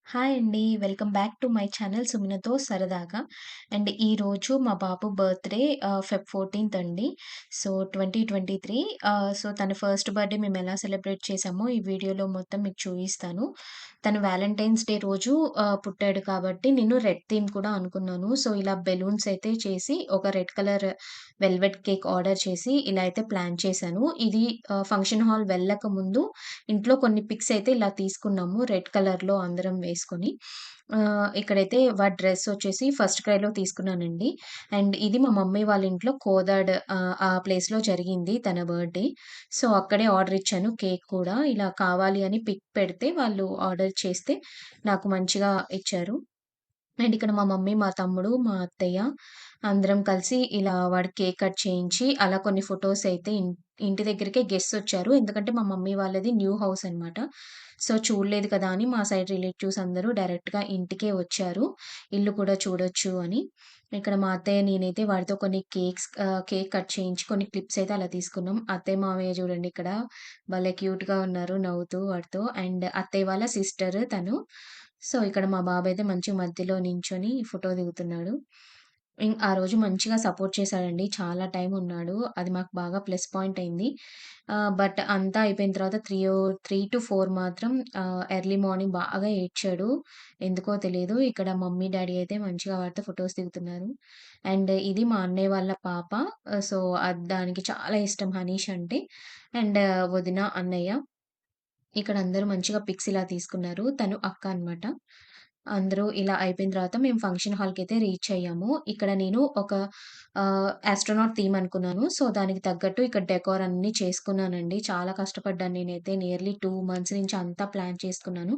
Hi అండి. Welcome back to my channel 'సుమినతో సరదాగా'. అండ్ ఈరోజు మా బాబు బర్త్‌డే ఫెబ్ 14థ్ అండి. సో, 2023 సో, తన ఫస్ట్ బర్త్‌డే మేమెలా సెలబ్రేట్ చేశామో ఈ వీడియోలో మొత్తం మీకు చూయిస్తాను. తను వాలంటైన్స్ డే రోజు పుట్టాడు కాబట్టి నేను రెడ్ థీమ్ కూడా అనుకున్నాను. సో, ఇలా బెలూన్స్ అయితే చేసి ఒక red colour velvet cake order చేసి ఇలా అయితే ప్లాన్ చేశాను. ఇది ఫంక్షన్ హాల్ వెళ్ళకముందు ఇంట్లో కొన్ని పిక్స్ అయితే ఇలా తీసుకున్నాము. రెడ్ కలర్‌లో అందరం వేసుకొని. ఇక్కడైతే వాడి డ్రెస్ వచ్చేసి ఫస్ట్ క్రైలో తీసుకున్నానండి. అండ్ ఇది మా మమ్మీ వాళ్ళ ఇంట్లో కోదాడ్ ఆ ప్లేస్‌లో జరిగింది తన బర్త్‌డే. సో, అక్కడే ఆర్డర్ ఇచ్చాను కేక్ కూడా. ఇలా కావాలి అని పిక్ పెడితే వాళ్ళు ఆర్డర్ చేస్తే నాకు మంచిగా ఇచ్చారు. అండ్ ఇక్కడ మా మమ్మీ, మా తమ్ముడు, మా అత్తయ్య అందరం కలిసి ఇలా వాడికి కేక్ కట్ చేయించి, అలా కొన్ని ఫోటోస్ అయితే ఇంటి దగ్గరికే గెస్ట్స్ వచ్చారు. ఎందుకంటే మా మమ్మీ వాళ్ళది న్యూ హౌస్ అనమాట. సో, చూడలేదు కదా అని మా సైడ్ రిలేటివ్స్ అందరూ డైరెక్ట్‌గా ఇంటికే వచ్చారు. ఇల్లు కూడా చూడొచ్చు అని. ఇక్కడ మా అత్తయ్య, నేనైతే వాడితో కొన్ని కేక్ కట్ చేయించి కొన్ని క్లిప్స్ అయితే అలా తీసుకున్నాం. అత్తయ్య, మామయ్య చూడండి ఇక్కడ భలే క్యూట్‌గా ఉన్నారు నవ్వుతూ వాడితో. అండ్ అత్తయ్య వాళ్ళ సిస్టర్ తను. సో, ఇక్కడ మా బాబయితే మంచిగా మధ్యలో నించొని ఫోటో దిగుతున్నాడు. ఆ రోజు మంచిగా సపోర్ట్ చేశాడండి. చాలా టైం ఉన్నాడు. అది మాకు బాగా ప్లస్ పాయింట్ అయింది. బట్ అంతా అయిపోయిన తర్వాత 3-4 మాత్రం ఎర్లీ మార్నింగ్ బాగా ఏడ్చాడు. ఎందుకో తెలీదు. ఇక్కడ మమ్మీ, డ్యాడీ అయితే మంచిగా వాడితో ఫోటోస్ దిగుతున్నారు. అండ్ ఇది మా అన్నయ్య వాళ్ళ పాప. సో, దానికి చాలా ఇష్టం హనీష్ అంటే. అండ్ వదిన, అన్నయ్య ఇక్కడ అందరూ మంచిగా పిక్స్ ఇలా తీసుకున్నారు. తను అక్క అనమాట. అందరూ ఇలా అయిపోయిన తర్వాత మేము ఫంక్షన్ హాల్‌కైతే రీచ్ అయ్యాము. ఇక్కడ నేను ఒక ఆస్ట్రోనాట్ థీమ్ అనుకున్నాను. సో, దానికి తగ్గట్టు ఇక్కడ డెకోర్ అన్నీ చేసుకున్నానండి. చాలా కష్టపడ్డాను నేనైతే. నియర్లీ 2 మంత్స్ నుంచి అంతా ప్లాన్ చేసుకున్నాను.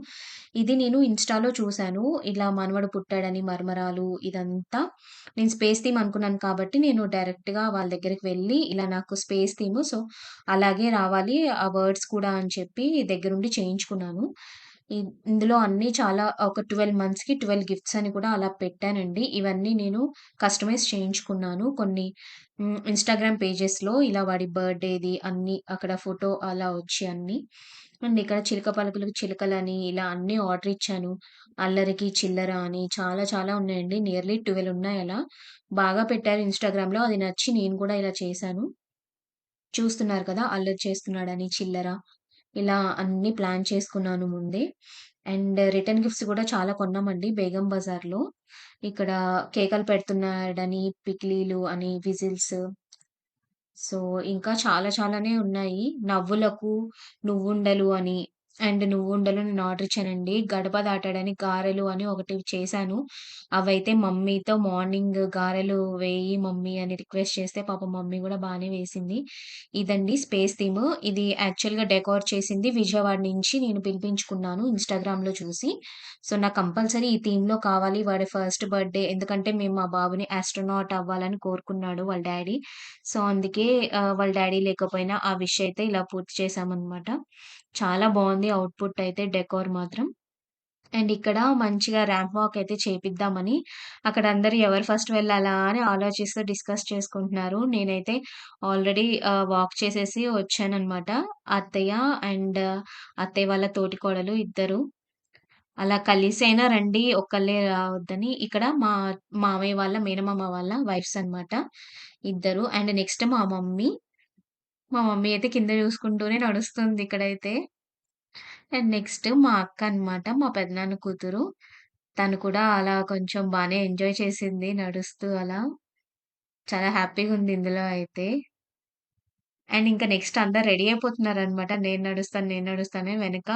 ఇది నేను ఇన్‌స్టాలో చూసాను. ఇలా మనవడు పుట్టాడని మరమరాలు ఇదంతా. నేను స్పేస్ థీమ్ అనుకున్నాను కాబట్టి నేను డైరెక్ట్‌గా వాళ్ళ దగ్గరికి వెళ్ళి ఇలా నాకు స్పేస్ థీమ్ సో, అలాగే రావాలి ఆ వర్డ్స్ కూడా అని చెప్పి దగ్గరుండి చేయించుకున్నాను. ఇందులో అన్నీ చాలా ఒక 12 మంత్స్‌కి 12 గిఫ్ట్స్ అని కూడా అలా పెట్టానండి. ఇవన్నీ నేను కస్టమైజ్ చేయించుకున్నాను. కొన్ని ఇన్‌స్టాగ్రామ్ పేజెస్‌లో ఇలా వాడి బర్త్‌డేది అన్నీ అక్కడ ఫోటో అలా వచ్చి అన్నీ. అండ్ ఇక్కడ చిలక పలుకులకు చిలకలని ఇలా అన్నీ ఆర్డర్ ఇచ్చాను. అల్లరికి చిల్లర అని చాలా చాలా ఉన్నాయండి. నియర్లీ 12 ఉన్నాయి అలా. బాగా పెట్టారు ఇన్‌స్టాగ్రామ్‌లో. అది నచ్చి నేను కూడా ఇలా చేశాను. చూస్తున్నారు కదా! అల్లరి చేస్తున్నాడని చిల్లర. ఇలా అన్నీ ప్లాన్ చేసుకున్నాను ముందే. అండ్ రిటర్న్ గిఫ్ట్స్ గూడా చాలా కొన్నామండి బేగం బజార్‌లో. ఇక్కడ కేకలు పెడుతున్నాడని, పికిలీలు అని, విజిల్స్ సో, ఇంకా చాలా చాలానే ఉన్నాయి. నవ్వులకు నువ్వుండలు అని, అండ్ నువ్వుండలు నేను ఆర్డర్ ఇచ్చానండి. గడప దాటాడని గారెలు అని ఒకటి చేశాను. అవైతే మమ్మీతో మార్నింగ్ గారెలు వేయి మమ్మీ అని రిక్వెస్ట్ చేస్తే పాపం మమ్మీ గూడా బానే వేసింది. ఇదండి స్పేస్ థీమ్. ఇది యాక్చువల్‌గా డెకార్ చేసింది విజయవాడ నుంచి నేను పిలిపించుకున్నాను ఇన్‌స్టాగ్రామ్‌లో చూసి. సో, నాకు కంపల్సరీ ఈ థీమ్‌లో కావాలి వాడి ఫస్ట్ బర్త్‌డే ఎందుకంటే మేము మా బాబుని ఆస్ట్రోనాట్ అవ్వాలని కోరుకున్నాడు వాళ్ళ డ్యాడీ. సో, అందుకే వాళ్ళ డ్యాడీ లేకపోయినా ఆ విష్ అయితే ఇలా పూర్తి చేశామనమాట. చాలా బావుంది ఔట్‌పుట్ అయితే డెకోర్ మాత్రం. అండ్ ఇక్కడ మంచిగా ర్యాంప్ వాక్ అయితే చేపిద్దామని అక్కడ అందరూ ఎవరు ఫస్ట్ వెళ్ళాలా అని ఆలోచిస్తూ డిస్కస్ చేసుకుంటున్నారు. నేనైతే ఆల్రెడీ వాక్ చేసేసి వచ్చాననమాట. అత్తయ్య అండ్ అత్తయ్య వాళ్ళ తోటికోడలు ఇద్దరు. అలా కలిసైనా రండి ఒక్కళ్ళే రావద్దని. ఇక్కడ మా మామయ్య వాళ్ళ మేనమామ వాళ్ళ వైఫ్స్ అనమాట ఇద్దరు. అండ్ నెక్స్ట్ మా మమ్మీ. మా మమ్మీ అయితే కింద చూసుకుంటూనే నడుస్తుంది ఇక్కడైతే. అండ్ నెక్స్ట్ మా అక్క అన్నమాట. మా పెదనాన్న కూతురు. తను కూడా అలా కొంచెం బానే ఎంజాయ్ చేసింది నడుస్తూ అలా. చాలా హ్యాపీగుంది ఇందులో అయితే. అండ్ ఇంకా నెక్స్ట్ అందరు రెడీ అయిపోతున్నారనమాట. నేను నడుస్తాను వెనక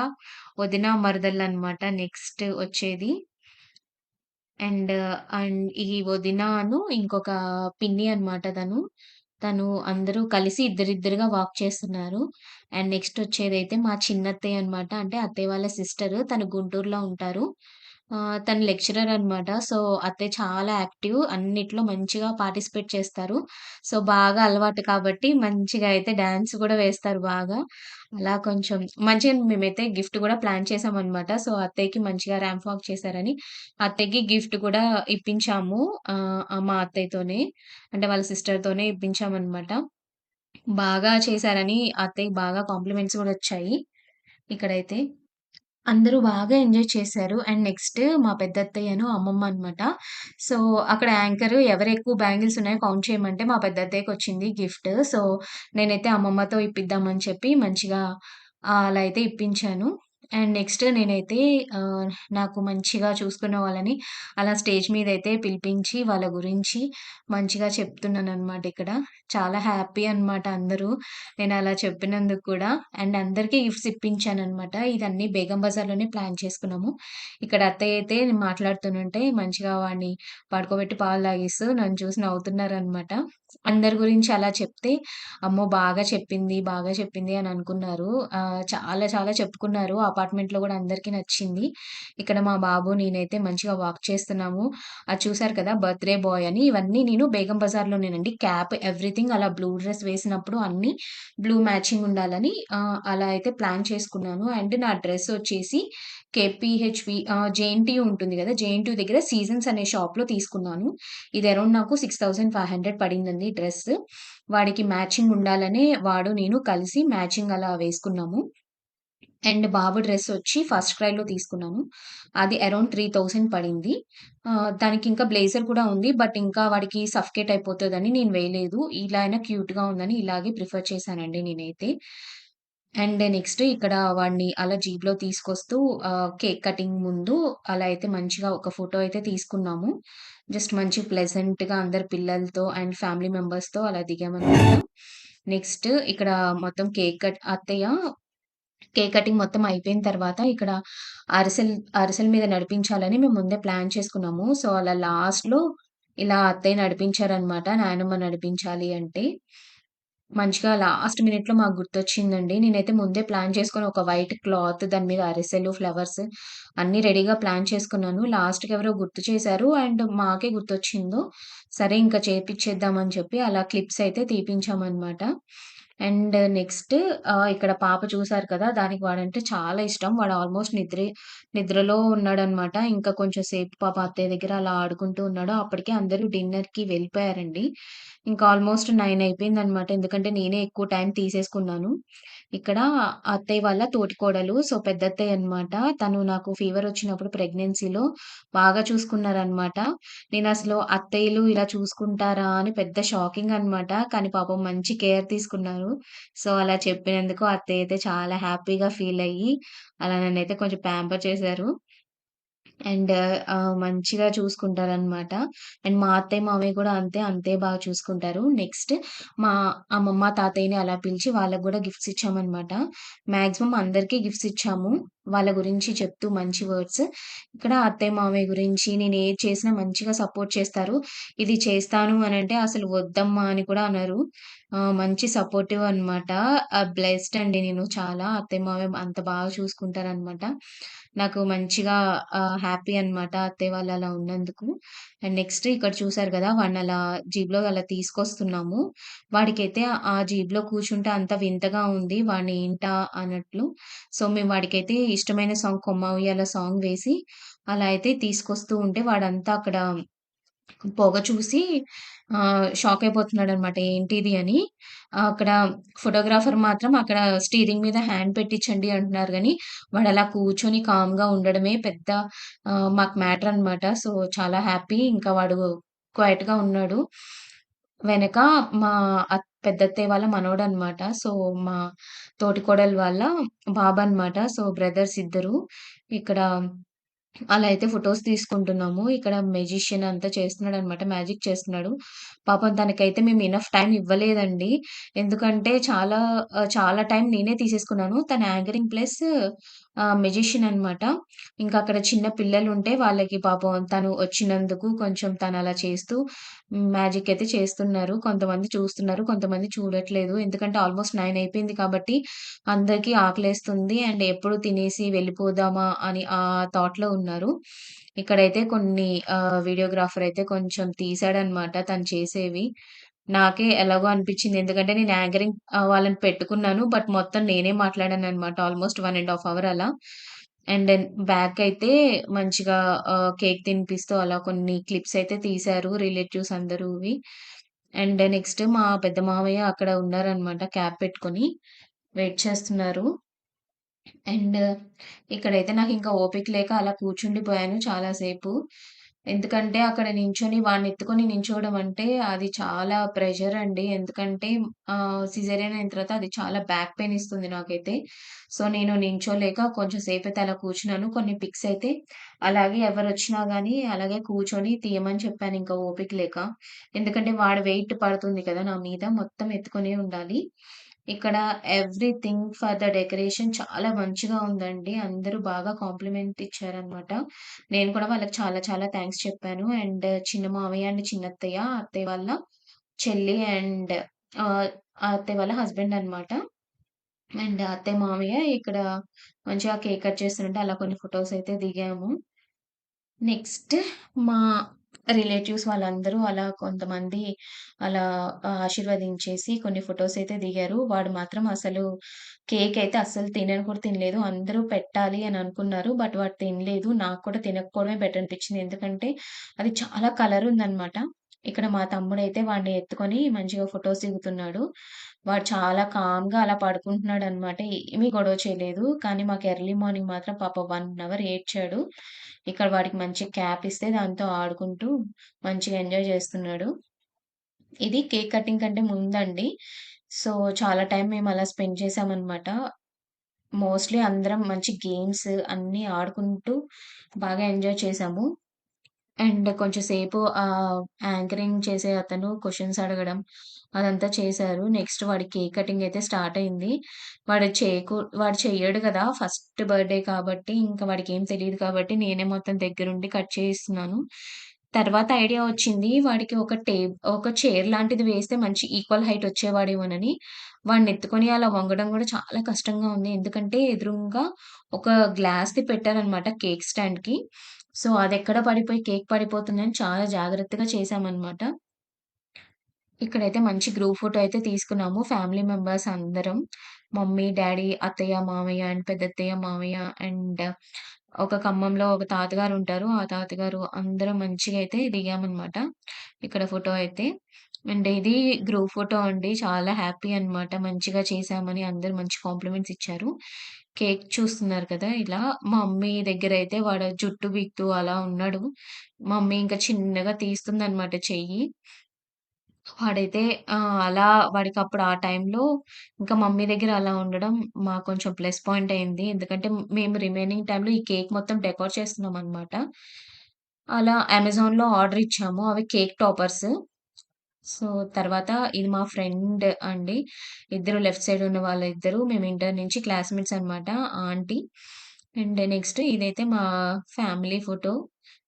వదిన, మరదళ్ళనమాట నెక్స్ట్ వచ్చేది. అండ్, ఈ వదినాను ఇంకొక పిన్ని అన్నమాట తను. తను అందరూ కలిసి ఇద్దరిద్దరుగా వాక్ చేస్తున్నారు. అండ్ నెక్స్ట్ వచ్చేదైతే మా చిన్నత్తయ్య అన్నమాట. అంటే అత్తయ్య వాళ్ళ సిస్టర్. తను గుంటూరులో ఉంటారు. తను లెక్చరర్ అన్నమాట. సో, అత్తయ్య చాలా యాక్టివ్. అన్నిట్లో మంచిగా పార్టిసిపేట్ చేస్తారు. సో, బాగా అలవాటు కాబట్టి మంచిగా అయితే డాన్స్ గూడా వేస్తారు బాగా. అలా కొంచెం మంచిగా మేమైతే గిఫ్ట్ గూడా ప్లాన్ చేసామన్నమాట. సో, అత్తయ్యకి మంచిగా ర్యాంప్ వాక్ చేశారని అత్తయ్యకి గిఫ్ట్ కూడా ఇప్పించాము. మా అత్తయ్యతోనే. అంటే వాళ్ళ సిస్టర్‌తోనే ఇప్పించామనమాట. బాగా చేశారని అత్తయ్యకి బాగా కాంప్లిమెంట్స్ గూడా వచ్చాయి ఇక్కడైతే. అందరూ బాగా ఎంజాయ్ చేశారు. అండ్ నెక్స్ట్ మా పెద్దత్తయ్యను, అమ్మమ్మ అనమాట. సో, అక్కడ యాంకరు ఎవరెక్కువ బ్యాంగిల్స్ ఉన్నాయో కౌంట్ చేయమంటే మా పెద్దత్తయ్యకొచ్చింది గిఫ్ట్. సో, నేనైతే అమ్మమ్మతో ఇప్పిద్దామని చెప్పి మంచిగా అలా అయితే ఇప్పించాను. అండ్ నెక్స్ట్ నేనైతే ఆహ్, నాకు మంచిగా చూసుకున్న వాళ్ళని అలా స్టేజ్ మీదయితే పిలిపించి వాళ్ళ గురించి మంచిగా చెప్తున్నాననమాట ఇక్కడ. చాలా హ్యాపీ అనమాట అందరూ. నేనలా చెప్పినందుకు కూడా. అండ్ అందరికీ గిఫ్ట్స్ ఇప్పించాననమాట. ఇదన్నీ బేగం బజార్‌లోనే ప్లాన్ చేసుకున్నాము. ఇక్కడ అత్తయ్య అయితే నేను మాట్లాడుతుంటే మంచిగా వాడిని పడుకోబెట్టి పాలు తాగిస్తూ నన్ను చూసి నవ్వుతున్నారనమాట. అందరి గురించి అలా చెప్తే, అమ్మో! బాగా చెప్పింది అని అనుకున్నారు. చాలా చాలా చెప్పుకున్నారు. అపార్ట్మెంట్‌లో గూడా అందరికీ నచ్చింది. ఇక్కడ మా బాబు, నేనైతే మంచిగా వాక్ చేస్తున్నాము. అది చూసారు కదా! బర్త్‌డే బాయ్ అని. ఇవన్నీ నేను బేగం బజార్‌లోనేనండి. క్యాప్ ఎవ్రీథింగ్ అలా బ్లూ డ్రెస్ వేసినప్పుడు అన్నీ బ్లూ మ్యాచింగ్ ఉండాలని అలా అయితే ప్లాన్ చేసుకున్నాను. అండ్ నా డ్రెస్ వచ్చేసి కేపీహెచ్‌వి జేఎన్‌టీయూ ఉంటుంది గదా! జేఎన్‌టీయూ దగ్గర సీజన్స్ అనే షాప్‌లో తీసుకున్నాను. ఇది అరౌండ్ నాకు 6,500 పడిందండి డ్రెస్. వాడికి మ్యాచింగ్ ఉండాలనే వాడు, నేను కలిసి మ్యాచింగ్ అలా వేసుకున్నాము. అండ్ బాబు డ్రెసొచ్చి ఫస్ట్ క్రైలో తీసుకున్నాను. అది అరౌండ్ 3000 పడింది. దానికింకా బ్లేజర్ కూడా ఉంది. బట్ ఇంకా వాడికి సఫకేట్ అయిపోతదని నేను వేయలేదు. ఇలా అయినా క్యూట్‌గా ఉందని ఇలాగే ప్రిఫర్ చేశానండి నేనైతే. అండ్ నెక్స్ట్ ఇక్కడ వాడిని అలా జీప్‌లో తీసుకొస్తూ కేక్ కటింగ్ ముందు అలా అయితే మంచిగా ఒక ఫోటో అయితే తీసుకున్నాము. జస్ట్ మంచి ప్లెజెంట్‌గా అందరు పిల్లలతో అండ్ ఫ్యామిలీ మెంబర్స్‌తో అలా దిగామనమాట. నెక్స్ట్ ఇక్కడ మొత్తం అత్తయ్య కేక్ కటింగ్ మొత్తం అయిపోయిన తర్వాత ఇక్కడ అరిసెల మీద నడిపించాలని మేము ముందే ప్లాన్ చేసుకున్నాము. సో, అలా లాస్ట్‌లో ఇలా అత్తయ్య నడిపించారనమాట. నాయనమ్మ నడిపించాలి అంటే. మంచిగా లాస్ట్ మినిట్‌లో మాకు గుర్తొచ్చిందండి. నేనైతే ముందే ప్లాన్ చేసుకొని ఒక వైట్ క్లాత్ దాని మీద అరిసెలు, ఫ్లవర్స్ అన్నీ రెడీగా ప్లాన్ చేసుకున్నాను. లాస్ట్‌కి ఎవరో గుర్తు చేశారు. అండ్ మాకే గుర్తొచ్చిందో, సరే ఇంక చేపిచ్చేద్దాం అని చెప్పి అలా క్లిప్స్ అయితే తీపించామనమాట. అండ్ నెక్స్ట్ ఇక్కడ పాప చూసారు కదా! దానికి వాడంటే చాలా ఇష్టం. వాడు ఆల్మోస్ట్ నిద్రలో ఉన్నాడనమాట. ఇంకా కొంచెం సేపు పాపం అత్తయ్య దగ్గర అలా ఆడుకుంటూ ఉన్నాడు. అప్పటికే అందరూ డిన్నర్‌కి వెళ్ళిపోయారండి. ఇంకా ఆల్మోస్ట్ 9 అయిపోయిందనమాట. ఎందుకంటే నేనే ఎక్కువ టైం తీసేసుకున్నాను. ఇక్కడ అత్తయ్య వాళ్ళ తోటికోడలు. సో, పెద్దత్తయ్య అనమాట. తను నాకు ఫీవరొచ్చినప్పుడు ప్రెగ్నెన్సీలో బాగా చూసుకున్నారనమాట. నేనసలు అత్తయ్యలు ఇలా చూసుకుంటారా అని పెద్ద షాకింగ్ అనమాట. కానీ పాపం మంచి కేర్ తీసుకున్నారు. సో, అలా చెప్పినందుకు అత్తయ్య అయితే చాలా హ్యాపీగా ఫీలయ్యి, అలా నన్నైతే కొంచెం ప్యాంపర్ చేశారు. అండ్ మంచిగా చూసుకుంటారనమాట. అండ్ మా అత్తయ్య, మామయ్య కూడా అంతే బాగా చూసుకుంటారు. నెక్స్ట్ మా అమ్మమ్మ, తాతయ్యని అలా పిలిచి వాళ్ళకి గూడా గిఫ్ట్స్ ఇచ్చామనమాట. మాక్సిమం అందరికీ గిఫ్ట్స్ ఇచ్చాము. వాళ్ళ గురించి చెప్తూ మంచి వర్డ్స్. ఇక్కడ అత్తయ్య, మామయ్య గురించి నేనేది చేసినా మంచిగా సపోర్ట్ చేస్తారు. ఇది చేస్తాను అనంటే అసలు వద్దమ్మా అని కూడా అనరు. మంచి సపోర్టివ్ అనమాట. బ్లెస్డ్ అండి నేను చాలా. అత్తయ్య, మామయ్య అంత బాగా చూసుకుంటారనమాట. నాకు మంచిగా హ్యాపీ అనమాట అత్తయ్య వాళ్ళు అలా ఉన్నందుకు. అండ్ నెక్స్ట్ ఇక్కడ చూసారు గదా! వాడినలా జీప్‌లో అలా తీసుకొస్తున్నాము. వాడికైతే ఆ జీప్‌లో కూర్చుంటే అంత వింతగా ఉంది. వాడిని ఏంటా అన్నట్లు. సో, మేము వాడికైతే ఇష్టమైన సాంగ్ 'కొమ్మ ఉయ్యాల' సాంగ్ వేసి అలా అయితే తీసుకొస్తూ ఉంటే వాడంతా అక్కడ పొగ చూసి షాక్ అయిపోతున్నాడనమాట. ఏంటిది అని. అక్కడ ఫోటోగ్రాఫర్ మాత్రం అక్కడ స్టీరింగ్ మీద హ్యాండ్ పెట్టిచ్చండి అంటున్నారు గానీ, వాడలా కూర్చొని కామ్‌గా ఉండడమే పెద్ద మాకు మ్యాటర్ అనమాట. సో, చాలా హ్యాపీ. ఇంకా వాడు క్వైట్‌గా ఉన్నాడు. వెనక మా పెద్దత్తయ్య వాళ్ళ మనవడనమాట. సో, మా తోటికోడలు వాళ్ళ బాబనమాట. సో, బ్రదర్స్ ఇద్దరు. ఇక్కడ అలా అయితే ఫోటోస్ తీసుకుంటున్నాము. ఇక్కడ మెజిషియన్ అంతా చేస్తున్నాడనమాట. మ్యాజిక్ చేస్తున్నాడు. పాపం తనకైతే మేము ఎనఫ్ టైమ్ ఇవ్వలేదండి. ఎందుకంటే చాలా టైం నేనే తీసేసుకున్నాను. తను యాంకరింగ్ ప్లస్ మెజిషియన్ అనమాట. ఇంకా అక్కడ చిన్న పిల్లలుంటే వాళ్ళకి పాపం తను వచ్చినందుకు కొంచెం తనలా చేస్తూ మ్యాజిక్ అయితే చేస్తున్నారు. కొంతమంది చూస్తున్నారు. కొంతమంది చూడట్లేదు. ఎందుకంటే ఆల్మోస్ట్ 9 అయిపోయింది కాబట్టి అందరికీ ఆకలేస్తుంది. అండ్ ఎప్పుడు తినేసి వెళ్ళిపోదామా అని ఆ థాట్‌లో ఉన్నారు. ఇక్కడైతే కొన్ని వీడియోగ్రాఫర్ అయితే కొంచెం తీసాడనమాట తను చేసేవి. నాకే ఎలాగో అనిపిచ్చింది. ఎందుకంటే నేను యాంకరింగ్ వాళ్ళని పెట్టుకున్నాను. బట్ మొత్తం నేనే మాట్లాడాననమాట. ఆల్మోస్ట్ 1 ½ అవర్ అలా. అండ్ దెన్ బ్యాకయితే మంచిగా కేక్ తినిపిస్తూ అలా కొన్ని క్లిప్స్ అయితే తీశారు రిలేటివ్స్ అందరూవి. అండ్ నెక్స్ట్ మా పెద్ద మామయ్య అక్కడ ఉన్నారనమాట క్యాప్ పెట్టుకొని వెయిట్ చేస్తున్నారు. అండ్ ఇక్కడైతే నాకింకా ఓపిక లేక అలా కూర్చుండిపోయాను చాలా సేపు. ఎందుకంటే అక్కడ నించొని వాడినెత్తుకొని నించోవడం అంటే అది చాలా ప్రెషర్ అండి. ఎందుకంటే సిజేరియన్ అయిన తర్వాత అది చాలా బ్యాక్ పెయిన్ ఇస్తుంది నాకైతే. సో, నేను నించోలేక కొంచెం సేపయితే అలా కూర్చున్నాను. కొన్ని పిక్స్ అయితే అలాగే ఎవరొచ్చినా గానీ అలాగే కూర్చొని తీయమని చెప్పానింక ఓపిక లేక. ఎందుకంటే వాడి వెయిట్ పడుతుంది కదా నా మీద. మొత్తం ఎత్తుకొనే ఉండాలి. ఇక్కడ ఎవ్రీథింగ్ ఫర్ ద డెకరేషన్ చాలా మంచిగా ఉందండి. అందరూ బాగా కాంప్లిమెంట్ ఇచ్చారనమాట. నేను కూడా వాళ్ళకి చాలా చాలా థాంక్స్ చెప్పాను. అండ్ చిన్న మావయ్య అండ్ చిన్నత్తయ్య, అత్తయ్య వాళ్ళ చెల్లి అండ్ ఆహ్, ఆ అత్తయ్య వాళ్ళ హస్బెండ్ అనమాట. అండ్ అత్తయ్య, మావయ్య ఇక్కడ మంచిగా కేక్ కట్ చేస్తుంటే అలా కొన్ని ఫోటోస్ అయితే దిగాము. నెక్స్ట్ మా రిలేటివ్స్ వాళ్ళందరూ అలా కొంతమంది అలా ఆశీర్వదించేసి కొన్ని ఫోటోస్ అయితే దిగారు. వాడు మాత్రం అసలు కేక్ అయితే అస్సలు తినను కూడా తినలేదు. అందరూ పెట్టాలి అని అనుకున్నారు. బట్ వాడు తినలేదు. నాకు కూడా తినకపోవడమే బెటర్ అనిపించింది. ఎందుకంటే అది చాలా కలర్ ఉందనమాట. ఇక్కడ మా తమ్ముడైతే వాడిని ఎత్తుకొని మంచిగా ఫోటోస్ దిగుతున్నాడు. వాడు చాలా కామ్‌గా అలా పడుకుంటున్నాడనమాట. ఏమీ గొడవ చేయలేదు. కానీ మాకు ఎర్లీ మార్నింగ్ మాత్రం పాపం 1 అవర్ ఏడ్చాడు. ఇక్కడ వాడికి మంచి క్యాప్ ఇస్తే దాంతో ఆడుకుంటూ మంచిగా ఎంజాయ్ చేస్తున్నాడు. ఇది కేక్ కటింగ్ కంటే ముందండి. సో, చాలా టైం మేము అలా స్పెండ్ చేశామనమాట. మోస్ట్‌లీ అందరం మంచి గేమ్స్ అన్నీ ఆడుకుంటూ బాగా ఎంజాయ్ చేశాము. అండ్ కొంచెం సేపు యాంకరింగ్ చేసే అతను క్వెషన్స్ అడగడం అదంతా చేశారు. నెక్స్ట్ వాడి కేక్ కటింగ్ అయితే స్టార్ట్ అయింది. వాడు చెయ్యడు కదా! ఫస్ట్ బర్త్‌డే కాబట్టి ఇంకా వాడికేం తెలీదు కాబట్టి నేనే మొత్తం దగ్గరుండి కట్ చేయిస్తున్నాను. తర్వాత ఐడియా వచ్చింది. వాడికి ఒక చైర్ లాంటిది వేస్తే మంచి ఈక్వల్ హైట్ వచ్చేవాడేమోనని. వాడినెత్తుకొని అలా వంగడం గూడా చాలా కష్టంగా ఉంది. ఎందుకంటే ఎదురుంగా ఒక గ్లాస్‌ది పెట్టారనమాట కేక్ స్టాండ్‌కి. సో, అదెక్కడ పడిపోయి కేక్ పడిపోతుందని చాలా జాగ్రత్తగా చేశామనమాట. ఇక్కడైతే మంచి గ్రూప్ ఫోటో అయితే తీసుకున్నాము. ఫ్యామిలీ మెంబర్స్ అందరం. మమ్మీ, డ్యాడీ, అత్తయ్య, మామయ్య అండ్ పెద్దత్తయ్య, మామయ్య అండ్ ఒక ఖమ్మంలో ఒక తాతగారుంటారు. ఆ తాతగారు అందరం మంచిగా అయితే దిగామనమాట. ఇక్కడ ఫోటో అయితే. అండ్ ఇది గ్రూప్ ఫోటో అండి. చాలా హ్యాపీ అనమాట. మంచిగా చేశామని అందరూ మంచి కాంప్లిమెంట్స్ ఇచ్చారు. కేక్ చూస్తున్నారు కదా! ఇలా మా మమ్మీ దగ్గరైతే వాడు జుట్టు పీకుతూ అలా ఉన్నాడు. మమ్మీ ఇంకా చిన్నగా తీస్తుందనమాట చెయ్యి. వాడైతే అలా వాడికప్పుడు ఆ టైంలో ఇంకా మమ్మీ దగ్గర అలా ఉండడం మాకు కొంచెం ప్లస్ పాయింట్ అయింది. ఎందుకంటే మేము రిమైనింగ్ టైమ్‌లో ఈ కేక్ మొత్తం డెకరేట్ చేస్తున్నామనమాట. అలా అమెజాన్‌లో ఆర్డర్ ఇచ్చాము. అవి కేక్ టాపర్స్. సో, తర్వాత ఇది మా ఫ్రెండ్ అండి. ఇద్దరు లెఫ్ట్ సైడ్ ఉన్న వాళ్ళిద్దరూ మేము ఇంటర్ నుంచి క్లాస్‌మేట్స్ అనమాట. ఆంటీ. అండ్ నెక్స్ట్ ఇదైతే మా ఫ్యామిలీ ఫోటో.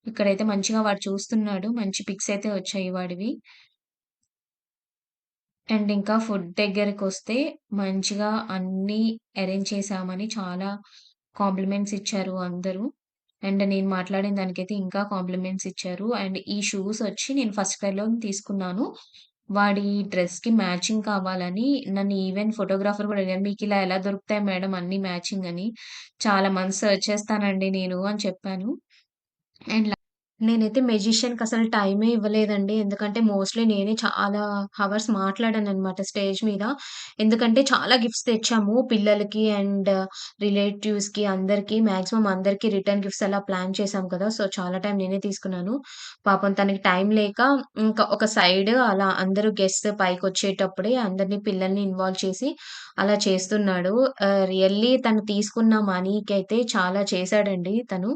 ఇక్కడైతే మంచిగా వాడు చూస్తున్నాడు. మంచి పిక్స్ అయితే వచ్చాయి వాడివి. అండ్ ఇంకా ఫుడ్ దగ్గరకొస్తే మంచిగా అన్నీ అరేంజ్ చేశామని చాలా కాంప్లిమెంట్స్ ఇచ్చారు అందరూ. అండ్ నేను మాట్లాడిన దానికైతే ఇంకా కాంప్లిమెంట్స్ ఇచ్చారు. అండ్ ఈ షూస్ వచ్చి నేను ఫస్ట్ క్రైలోని తీసుకున్నాను. వాడి డ్రెస్‌కి మ్యాచింగ్ కావాలని నన్ను ఈవెన్ ఫోటోగ్రాఫర్ కూడా అడిగారు. "మీకిలా ఎలా దొరుకుతాయి మేడం అన్నీ మ్యాచింగ్" అని. "చాలా మంత్స్ సెర్చ్ చేస్తానండి నేను" అని చెప్పాను. అండ్ నేనైతే మెజిషియన్‌కసలు టైమే ఇవ్వలేదండి. ఎందుకంటే మోస్ట్‌లీ నేనే చాలా హవర్స్ మాట్లాడాననమాట స్టేజ్ మీద. ఎందుకంటే చాలా గిఫ్ట్స్ తెచ్చాము పిల్లలకి అండ్ రిలేటివ్స్‌కి అందరికి మాక్సిమం అందరికి రిటర్న్ గిఫ్ట్స్ అలా ప్లాన్ చేశాం కదా! సో, చాలా టైం నేనే తీసుకున్నాను. పాపం తనకి టైం లేక ఇంకా ఒక సైడ్ అలా అందరూ గెస్ట్స్ పైకొచ్చేటప్పుడే అందరిని పిల్లల్ని ఇన్వాల్వ్ చేసి అలా చేస్తున్నాడు. రియల్లీ తను తీసుకున్న మనీకైతే చాలా చేశాడండి తను.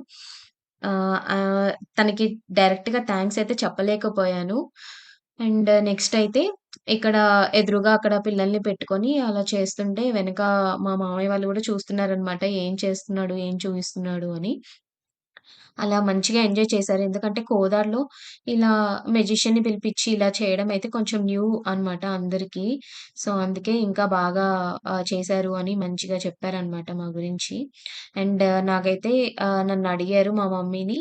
ఆహ్, తనకి డైరెక్ట్‌గా థాంక్స్ అయితే చెప్పలేకపోయాను. అండ్ నెక్స్ట్ అయితే ఇక్కడ ఎదురుగా అక్కడ పిల్లల్ని పెట్టుకొని అలా చేస్తుంటే వెనక మా మామయ్య వాళ్ళు గూడా చూస్తున్నారనమాట. ఏం చేస్తున్నాడు? ఏం చూయిస్తున్నాడు అని. అలా మంచిగా ఎంజాయ్ చేశారు. ఎందుకంటే కోదాడలో ఇలా మెజిషియన్‌ని పిలిపిచ్చి ఇలా చేయడం అయితే కొంచెం న్యూ అనమాట అందరికి. సో, అందుకే ఇంకా బాగా చేశారు అని మంచిగా చెప్పారనమాట మా గురించి. అండ్ నాకైతే నన్నడిగారు మా మమ్మీని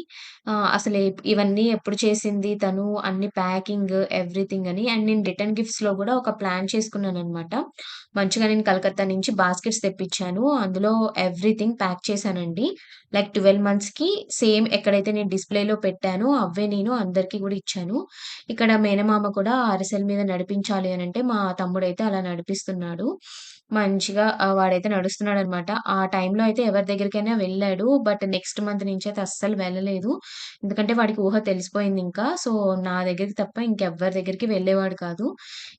అసలు ఇవన్నీ ఎప్పుడు చేసింది తను? అన్ని ప్యాకింగ్ ఎవ్రీథింగ్ అని. అండ్ నేను రిటర్న్ గిఫ్ట్స్‌లో గూడా ఒక ప్లాన్ చేసుకున్నాననమాట. మంచిగా నేను కలకత్తా నుంచి బాస్కెట్స్ తెప్పిచ్చాను. అందులో ఎవ్రీథింగ్ ప్యాక్ చేశానండి. లైక్ 12 మంత్స్‌కి సేమ్ ఎక్కడైతే నేను డిస్‌ప్లేలో పెట్టానో అవే నేను అందరికి గూడా ఇచ్చాను. ఇక్కడ మేనమామ కూడా అరిసెల మీద నడిపించాలి అనంటే మా తమ్ముడైతే అలా నడిపిస్తున్నాడు. మంచిగా వాడైతే నడుస్తున్నాడనమాట. ఆ టైంలో అయితే ఎవరి దగ్గరికైనా వెళ్ళాడు. బట్ నెక్స్ట్ మంత్ నుంచయితే అస్సలు వెళ్ళలేదు. ఎందుకంటే వాడికి ఊహ తెలిసిపోయిందింకా. సో, నా దగ్గరికి తప్ప ఇంకెవ్వరి దగ్గరికి వెళ్ళేవాడు కాదు.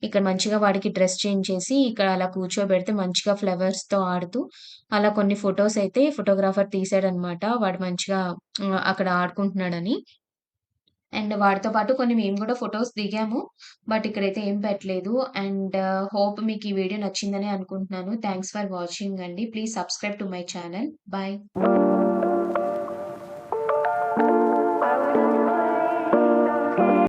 ఇక్కడ మంచిగా వాడికి డ్రెస్ చేంజ్ చేసి, ఇక్కడ అలా కూర్చోబెడితే మంచిగా ఫ్లవర్స్‌తో ఆడుతూ, అలా కొన్ని ఫోటోస్ అయితే ఫోటోగ్రాఫర్ తీసాడనమాట. వాడు మంచిగా అక్కడ ఆడుకుంటున్నాడని. అండ్ వాడితో పాటు కొన్ని మేము గూడా ఫోటోస్ దిగాము. బట్ ఇక్కడైతే ఏం పెట్టలేదు. అండ్ హోప్ మీకు ఈ వీడియో నచ్చిందనే అనుకుంటున్నాను. థాంక్స్ ఫర్ వాచింగ్ అండి. Please subscribe to my channel. Bye.